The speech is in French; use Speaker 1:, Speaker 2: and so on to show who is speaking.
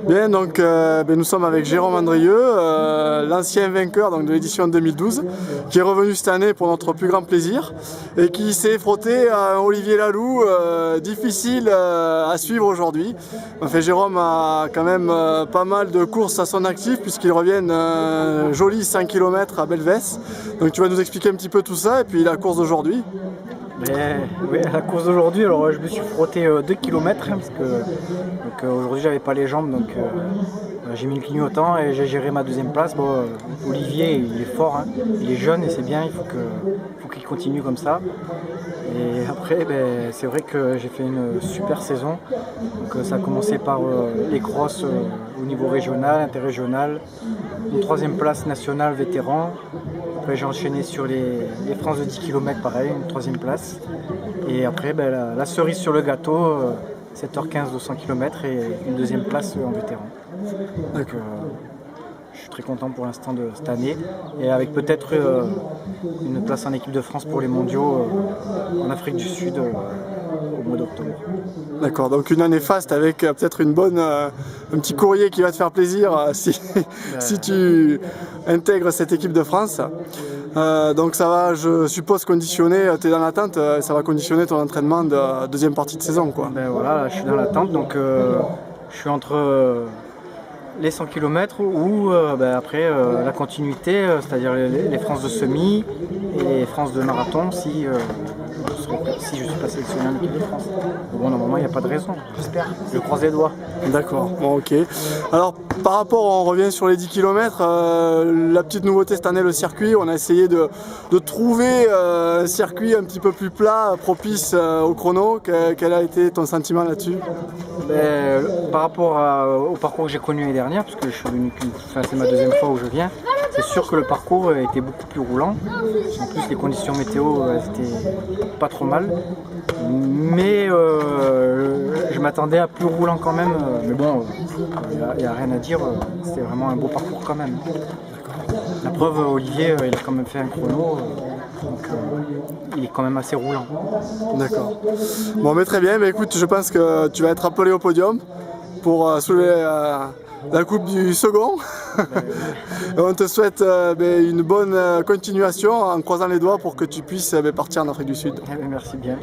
Speaker 1: Bien, donc nous sommes avec Jérôme Andrieux, l'ancien vainqueur donc, de l'édition 2012, qui est revenu cette année pour notre plus grand plaisir et qui s'est frotté à un Olivier Laloux difficile à suivre aujourd'hui. Enfin, Jérôme a quand même pas mal de courses à son actif puisqu'il revient joli 5 km à Belvès. Donc tu vas nous expliquer un petit peu tout ça et puis la course d'aujourd'hui.
Speaker 2: Oui, la course d'aujourd'hui, alors je me suis frotté 2 km parce que aujourd'hui j'avais pas les jambes, donc j'ai mis le clignotant et j'ai géré ma deuxième place. Bon, Olivier il est fort, hein, il est jeune et c'est bien, il faut qu'il continue comme ça. Et après c'est vrai que j'ai fait une super saison. Donc, ça a commencé par les crosses au niveau régional, interrégional, une troisième place nationale vétéran. Après j'ai enchaîné sur les France de 10 km pareil, une troisième place. Et après la cerise sur le gâteau, 7h15 de 100 km et une deuxième place en vétéran. Donc je suis très content pour l'instant de cette année. Et avec peut-être une place en équipe de France pour les mondiaux en Afrique du Sud au mois d'octobre.
Speaker 1: D'accord, donc une année faste avec peut-être un petit courrier qui va te faire plaisir si tu intègres cette équipe de France. Donc ça va, je suppose, conditionner, tu es dans l'attente, ça va conditionner ton entraînement de deuxième partie de saison, quoi.
Speaker 2: Voilà, là, je suis dans l'attente, donc je suis entre les 100 km ou après la continuité, c'est-à-dire les France de semi et les France de marathon si je suis pas sélectionné en équipe de France. Bon, normalement il n'y a pas de raison, j'espère, je croise les doigts.
Speaker 1: D'accord, bon, ok. Alors par rapport, on revient sur les 10 km, la petite nouveauté cette année, le circuit, on a essayé de trouver un circuit un petit peu plus plat, propice au chrono. Quel a été ton sentiment là-dessus?
Speaker 2: Par rapport au parcours que j'ai connu l'année dernière, parce que je suis venu c'est ma deuxième fois où je viens, c'est sûr que le parcours était beaucoup plus roulant. En plus les conditions météo étaient pas trop mal, mais je m'attendais à plus roulant quand même. Mais bon, il n'y a rien à dire, c'était vraiment un beau parcours quand même. La preuve, Olivier, il a quand même fait un chrono, donc il est quand même assez roulant.
Speaker 1: D'accord. Bon, mais très bien, mais écoute, je pense que tu vas être appelé au podium pour soulever la coupe du second. On te souhaite une bonne continuation en croisant les doigts pour que tu puisses partir en Afrique du Sud.
Speaker 2: Merci bien.